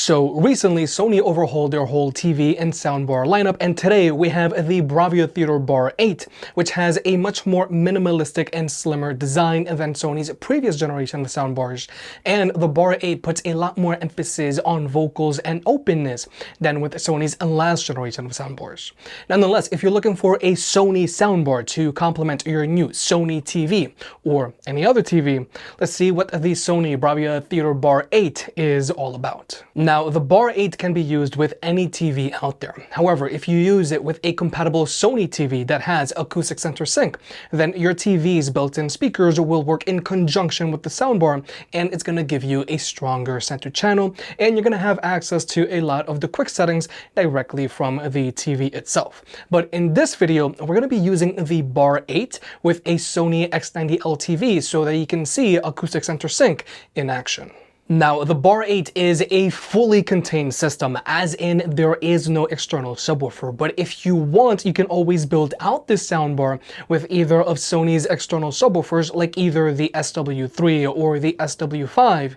So recently, Sony overhauled their whole TV and soundbar lineup, and today we have the Bravia Theater Bar 8, which has a much more minimalistic and slimmer design than Sony's previous generation of soundbars. And the Bar 8 puts a lot more emphasis on vocals and openness than with Sony's last generation of soundbars. Nonetheless, if you're looking for a Sony soundbar to complement your new Sony TV or any other TV, let's see what the Sony Bravia Theater Bar 8 is all about. Now, the Bar 8 can be used with any TV out there. However, if you use it with a compatible Sony TV that has acoustic center sync, then your TV's built-in speakers will work in conjunction with the soundbar, and it's going to give you a stronger center channel, and you're going to have access to a lot of the quick settings directly from the TV itself. But in this video, we're going to be using the Bar 8 with a Sony X90L TV so that you can see acoustic center sync in action. Now, the Bar 8 is a fully contained system, as in there is no external subwoofer, but if you want, you can always build out this soundbar with either of Sony's external subwoofers, like either the SW3 or the SW5,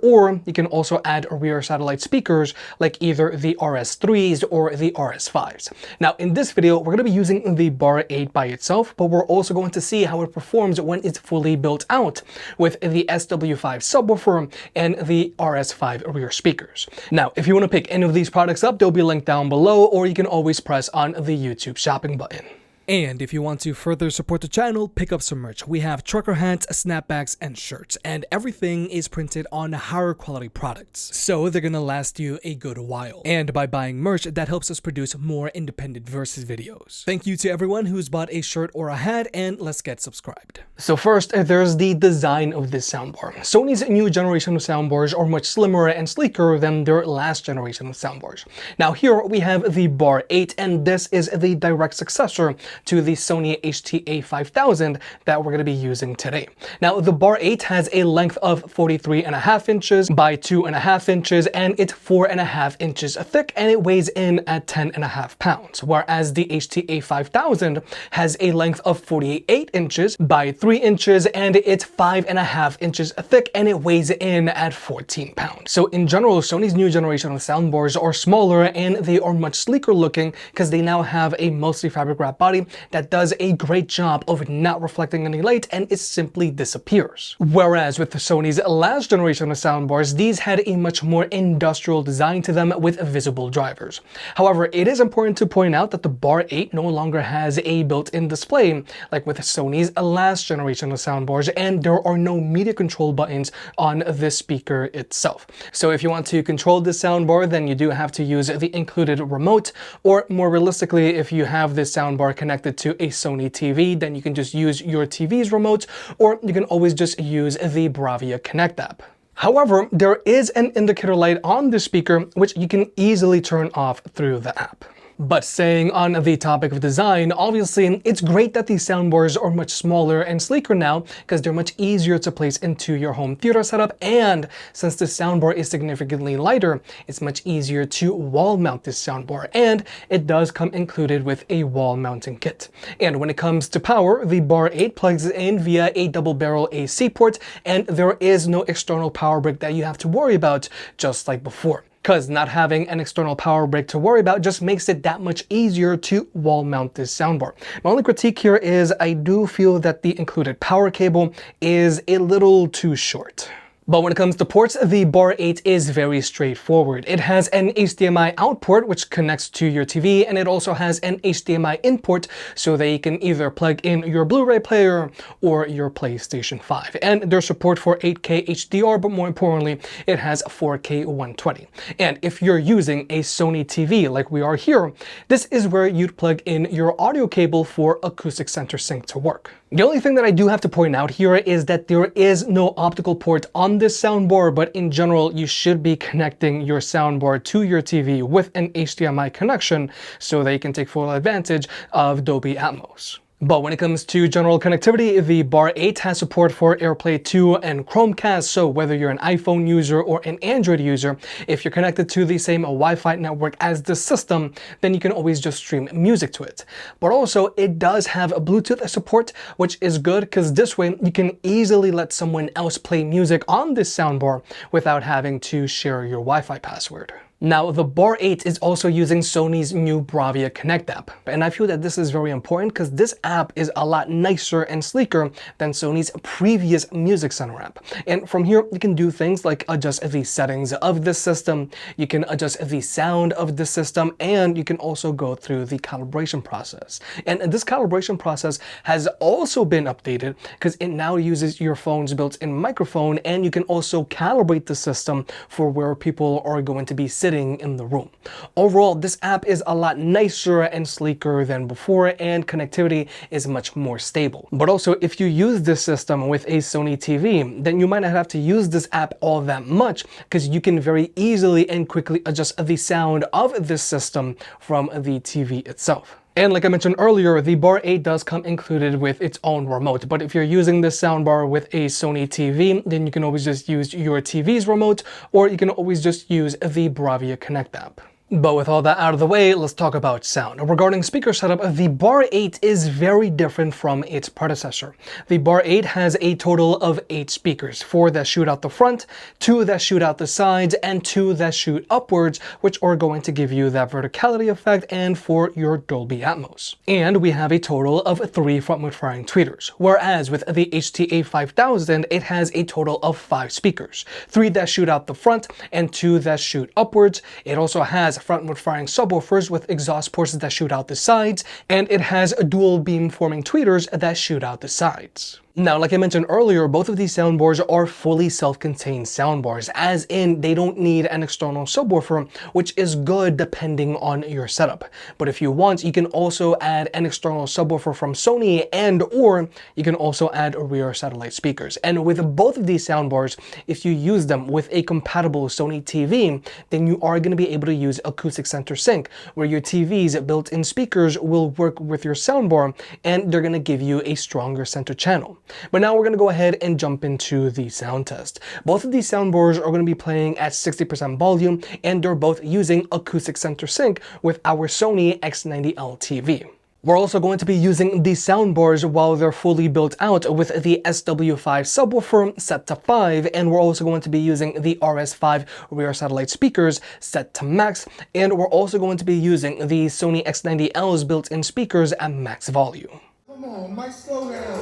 or you can also add rear satellite speakers like either the RS3s or the RS5s. Now, in this video, we're going to be using the Bar 8 by itself, but we're also going to see how it performs when it's fully built out with the SW5 subwoofer and the RS5 rear speakers. Now, if you want to pick any of these products up, they'll be linked down below, or you can always press on the YouTube shopping button. And if you want to further support the channel, pick up some merch. We have trucker hats, snapbacks, and shirts, and everything is printed on higher quality products, so they're gonna last you a good while. And by buying merch, that helps us produce more independent versus videos. Thank you to everyone who's bought a shirt or a hat, and let's get subscribed. So first, there's the design of this soundbar. Sony's new generation of soundbars are much slimmer and sleeker than their last generation of soundbars. Now here we have the Bar 8, and this is the direct successor to the Sony HTA5000 that we're going to be using today. Now, the Bar 8 has a length of 43.5 inches by 2.5 inches, and it's 4.5 inches thick, and it weighs in at 10.5 pounds, whereas the HTA5000 has a length of 48 inches by 3 inches, and it's 5.5 inches thick, and it weighs in at 14 pounds. So in general, Sony's new generation of soundbars are smaller, and they are much sleeker looking because they now have a mostly fabric wrap body that does a great job of not reflecting any light, and it simply disappears. Whereas with Sony's last generation of soundbars, these had a much more industrial design to them with visible drivers. However, it is important to point out that the Bar 8 no longer has a built-in display like with Sony's last generation of soundbars, and there are no media control buttons on the speaker itself. So if you want to control this soundbar, then you do have to use the included remote, or more realistically, if you have this soundbar connected to a Sony TV, then you can just use your TV's remote, or you can always just use the Bravia Connect app. However, there is an indicator light on the speaker which you can easily turn off through the app. But staying on the topic of design, obviously it's great that these soundbars are much smaller and sleeker now because they're much easier to place into your home theater setup, and since the soundbar is significantly lighter, it's much easier to wall mount this soundbar, and it does come included with a wall mounting kit. And when it comes to power, the Bar 8 plugs in via a double barrel AC port, and there is no external power brick that you have to worry about just like before, because not having an external power brick to worry about just makes it that much easier to wall mount this soundbar. My only critique here is I do feel that the included power cable is a little too short. But when it comes to ports, the Bar 8 is very straightforward. It has an HDMI out port which connects to your TV, and it also has an HDMI in port so that you can either plug in your Blu-ray player or your PlayStation 5. And there's support for 8K HDR, but more importantly, it has 4K 120. And if you're using a Sony TV like we are here, this is where you'd plug in your audio cable for acoustic center sync to work. The only thing that I do have to point out here is that there is no optical port on this soundbar, but in general, you should be connecting your soundbar to your TV with an HDMI connection so that you can take full advantage of Dolby Atmos. But when it comes to general connectivity, the Bar 8 has support for AirPlay 2 and Chromecast, so whether you're an iPhone user or an Android user, if you're connected to the same Wi-Fi network as the system, then you can always just stream music to it. But also, it does have a Bluetooth support, which is good because this way you can easily let someone else play music on this soundbar without having to share your Wi-Fi password. Now, the Bar 8 is also using Sony's new Bravia Connect app, and I feel that this is very important because this app is a lot nicer and sleeker than Sony's previous Music Center app. And from here, you can do things like adjust the settings of the system, you can adjust the sound of the system, and you can also go through the calibration process. And this calibration process has also been updated because it now uses your phone's built-in microphone, and you can also calibrate the system for where people are going to be sitting in the room. Overall, this app is a lot nicer and sleeker than before, and connectivity is much more stable. But also, if you use this system with a Sony TV, then you might not have to use this app all that much because you can very easily and quickly adjust the sound of this system from the TV itself. And like I mentioned earlier, the Bar 8 does come included with its own remote, but if you're using this soundbar with a Sony TV, then you can always just use your TV's remote, or you can always just use the Bravia Connect app. But with all that out of the way, let's talk about sound. Regarding speaker setup, the Bar 8 is very different from its predecessor. The Bar 8 has a total of 8 speakers, 4 that shoot out the front, 2 that shoot out the sides, and 2 that shoot upwards, which are going to give you that verticality effect and for your Dolby Atmos. And we have a total of 3 front-mount firing tweeters, whereas with the HTA 5000, it has a total of 5 speakers, 3 that shoot out the front and 2 that shoot upwards. It also has front-mount firing subwoofers with exhaust ports that shoot out the sides, and it has dual beam forming tweeters that shoot out the sides. Now, like I mentioned earlier, both of these soundbars are fully self-contained soundbars, as in they don't need an external subwoofer, which is good depending on your setup. But if you want, you can also add an external subwoofer from Sony, and or you can also add rear satellite speakers. And with both of these soundbars, if you use them with a compatible Sony TV, then you are going to be able to use acoustic center sync, where your TV's built-in speakers will work with your soundbar, and they're going to give you a stronger center channel. But now we're going to go ahead and jump into the sound test. Both of these soundbars are going to be playing at 60% volume, and they're both using acoustic center sync with our Sony X90L TV. We're also going to be using these soundbars while they're fully built out with the SW5 subwoofer set to 5, and we're also going to be using the RS5 rear satellite speakers set to max, and we're also going to be using the Sony X90L's built-in speakers at max volume. Come on, Mike, slow down.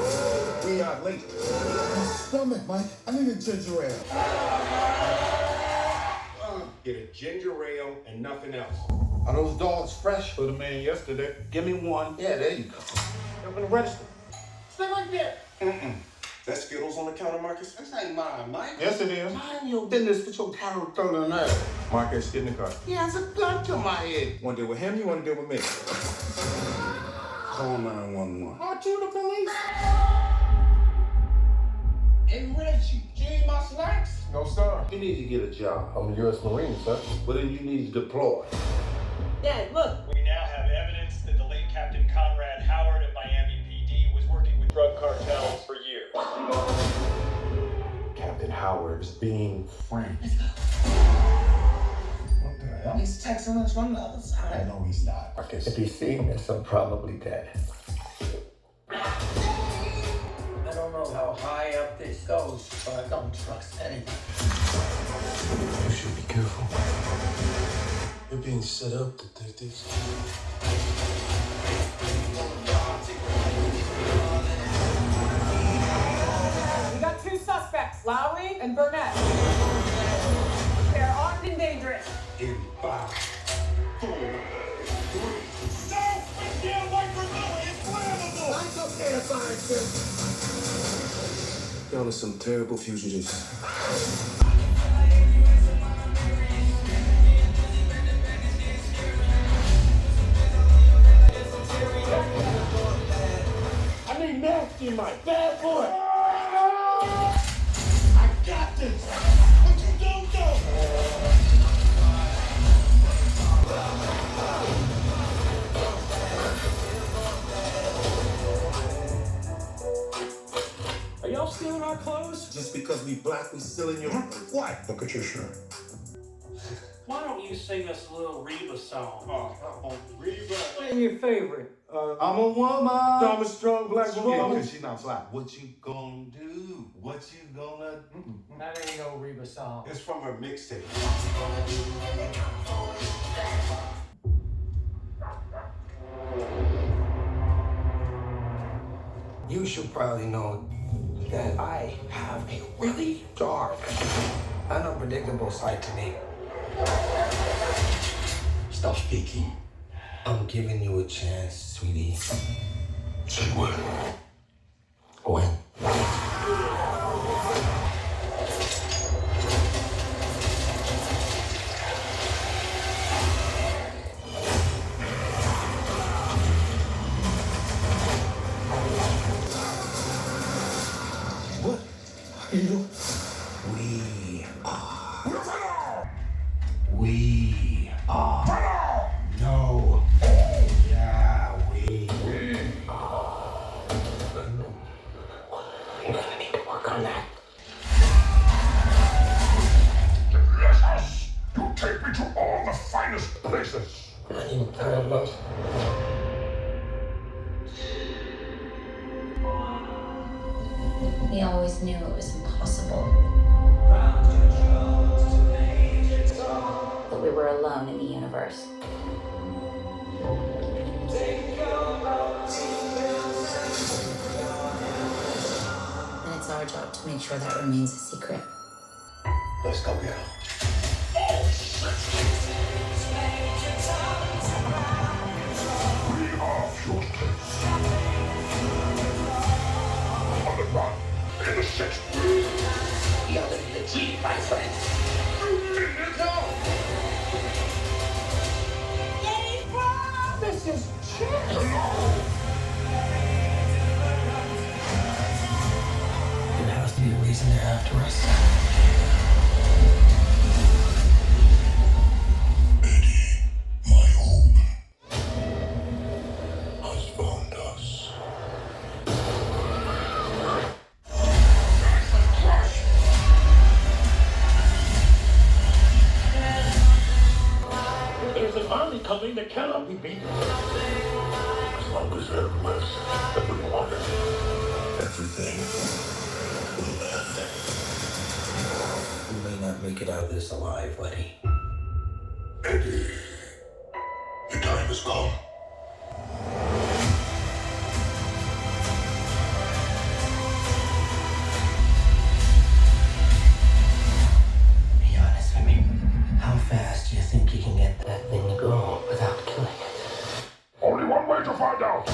We are late. My stomach, Mike. I need a ginger ale. Get a ginger ale and nothing else. Are those dogs fresh? Put them in yesterday. Give me one. Yeah, there you go. Open the register. Stay right there. That Skittles on the counter, Marcus? This ain't mine, Mike. Yes, it is. Mind your business with your carrot throwing there. Marcus, get in the car. He has a gun to my head. Want to deal with him? You want to deal with me? Call 911. Aren't you the police? And Reggie, you ain't my slacks? No, sir. You need to get a job. I'm a U.S. Marine, sir. But then you need to deploy. Dad, look. We now have evidence that the late Captain Conrad Howard of Miami PD was working with drug cartels for years. Captain Howard's being framed. Let's go. What the hell? He's texting us from the other side. No, he's not. Marcus. If he's seeing this, I'm probably dead. I don't know how high up this goes, but I don't trust anything. You should be careful. You're being set up, detectives. We got 2 suspects, Lowry and Burnett. They're armed and dangerous. In 5, 4, 3. Y'all are some terrible fugitives. I need nasty, Mike. Bad boy. I got this. What you don't do. we black, we still in your... What? Look at your shirt. Why don't you sing us a little Reba song? Reba. Sing your favorite. I'm a woman. I'm a strong black woman. Yeah, because she's not black. What you gonna do? What you gonna do? That ain't no Reba song. It's from her mixtape. You should probably know that I have a really dark, unpredictable side to me. Stop speaking. I'm giving you a chance, sweetie. Say when. When? What are you doing? We are. No. Yeah, we are. You're gonna need to work on that. Let us. You take me to all the finest places. I need time about. We always knew it was impossible. That we were alone in the universe. And it's our job to make sure that remains a secret. Let's go get him. We are fugitives. On the run. In the city. You're living the dream, my friend. This is shit. There has to be a reason they're after us. Eddie, my hope, has found us. There's an army coming that cannot be beaten. As long as there lives everyone, everything will end. We may not make it out of this alive, buddy. Eddie, your time has come. Be honest with me. How fast do you think you can get that thing to go without killing it? Only one way to find out.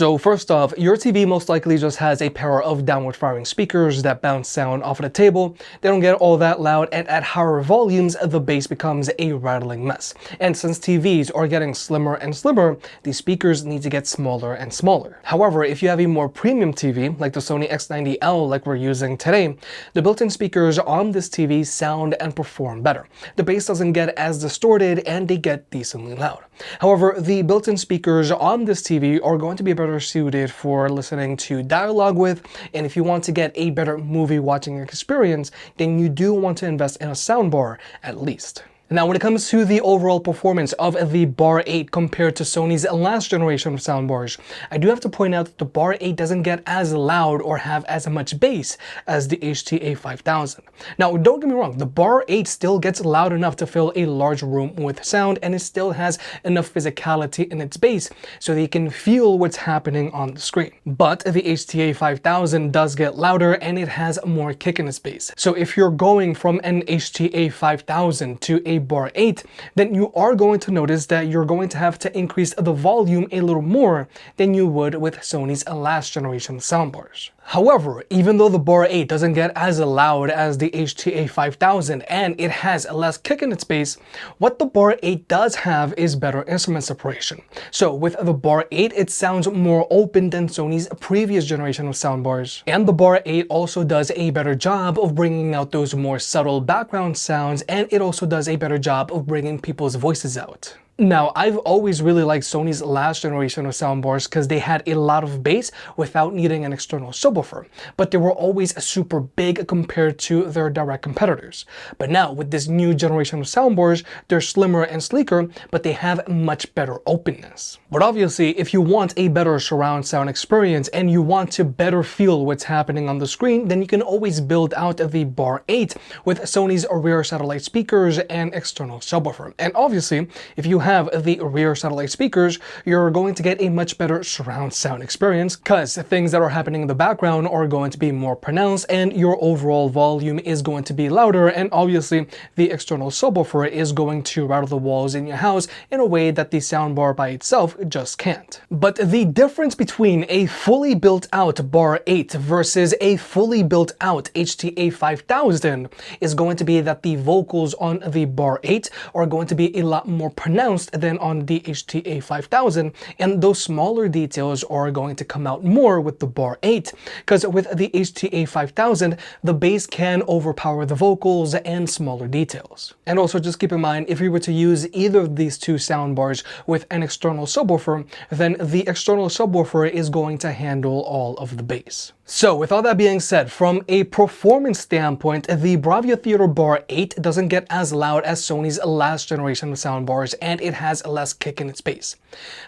So first off, your TV most likely just has a pair of downward firing speakers that bounce sound off of the table. They don't get all that loud, and at higher volumes, the bass becomes a rattling mess. And since TVs are getting slimmer and slimmer, these speakers need to get smaller and smaller. However, if you have a more premium TV, like the Sony X90L like we're using today, the built-in speakers on this TV sound and perform better. The bass doesn't get as distorted and they get decently loud. However, the built-in speakers on this TV are going to be better suited for listening to dialogue with, and if you want to get a better movie watching experience, then you do want to invest in a soundbar at least. Now, when it comes to the overall performance of the Bar 8 compared to Sony's last generation of soundbars, I do have to point out that the Bar 8 doesn't get as loud or have as much bass as the HTA5000. Now, don't get me wrong, the Bar 8 still gets loud enough to fill a large room with sound, and it still has enough physicality in its bass so that you can feel what's happening on the screen. But the HTA5000 does get louder and it has more kick in its bass. So if you're going from an HTA5000 to a Bar 8, then you are going to notice that you're going to have to increase the volume a little more than you would with Sony's last generation soundbars. However, even though the Bar 8 doesn't get as loud as the HTA5000 and it has less kick in its bass, what the Bar 8 does have is better instrument separation. So with the Bar 8, it sounds more open than Sony's previous generation of soundbars. And the Bar 8 also does a better job of bringing out those more subtle background sounds, and it also does a better job of bringing people's voices out. Now, I've always really liked Sony's last generation of soundbars because they had a lot of bass without needing an external subwoofer, but they were always super big compared to their direct competitors. But now, with this new generation of soundbars, they're slimmer and sleeker, but they have much better openness. But obviously, if you want a better surround sound experience and you want to better feel what's happening on the screen, then you can always build out the Bar 8 with Sony's rear satellite speakers and external subwoofer. And obviously, if you have the rear satellite speakers, you're going to get a much better surround sound experience because things that are happening in the background are going to be more pronounced and your overall volume is going to be louder, and obviously the external subwoofer is going to rattle the walls in your house in a way that the soundbar by itself just can't. But the difference between a fully built out Bar 8 versus a fully built out HTA5000 is going to be that the vocals on the Bar 8 are going to be a lot more pronounced than on the HTA5000, and those smaller details are going to come out more with the Bar 8, because with the HTA5000, the bass can overpower the vocals and smaller details. And also just keep in mind, if you were to use either of these two soundbars with an external subwoofer, then the external subwoofer is going to handle all of the bass. So with all that being said, from a performance standpoint, the Bravia Theater Bar 8 doesn't get as loud as Sony's last generation of soundbars, and it has less kick in its bass.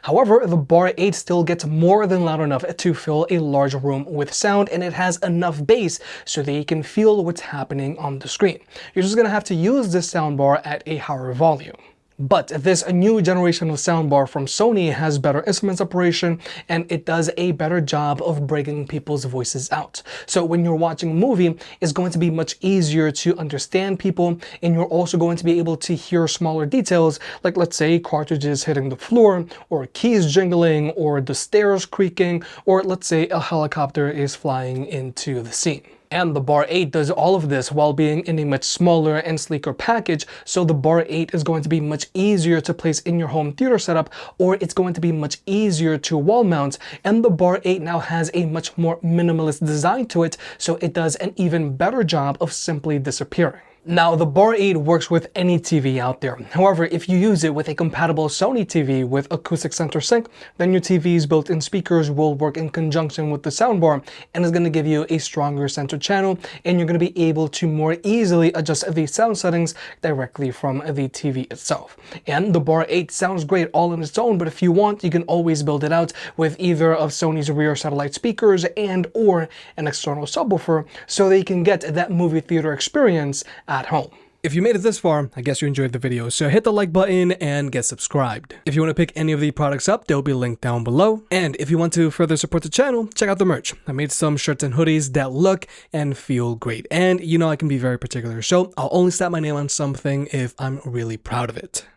However, the Bar 8 still gets more than loud enough to fill a large room with sound, and it has enough bass so that you can feel what's happening on the screen. You're just going to have to use this soundbar at a higher volume. But this new generation of soundbar from Sony has better instrument separation, and it does a better job of bringing people's voices out. So when you're watching a movie, it's going to be much easier to understand people, and you're also going to be able to hear smaller details, like let's say cartridges hitting the floor, or keys jingling, or the stairs creaking, or let's say a helicopter is flying into the scene. And the Bar 8 does all of this while being in a much smaller and sleeker package, so the Bar 8 is going to be much easier to place in your home theater setup, or it's going to be much easier to wall mount, and the Bar 8 now has a much more minimalist design to it, so it does an even better job of simply disappearing. Now, the Bar 8 works with any TV out there. However, if you use it with a compatible Sony TV with acoustic center sync, then your TV's built-in speakers will work in conjunction with the soundbar and is going to give you a stronger center channel, and you're going to be able to more easily adjust the sound settings directly from the TV itself. And the Bar 8 sounds great all on its own, but if you want, you can always build it out with either of Sony's rear satellite speakers and or an external subwoofer so that you can get that movie theater experience at home. If you made it this far, I guess you enjoyed the video, so hit the like button and get subscribed. If you want to pick any of the products up, they'll be linked down below. And if you want to further support the channel, check out the merch. I made some shirts and hoodies that look and feel great. And you know I can be very particular, so I'll only slap my name on something if I'm really proud of it.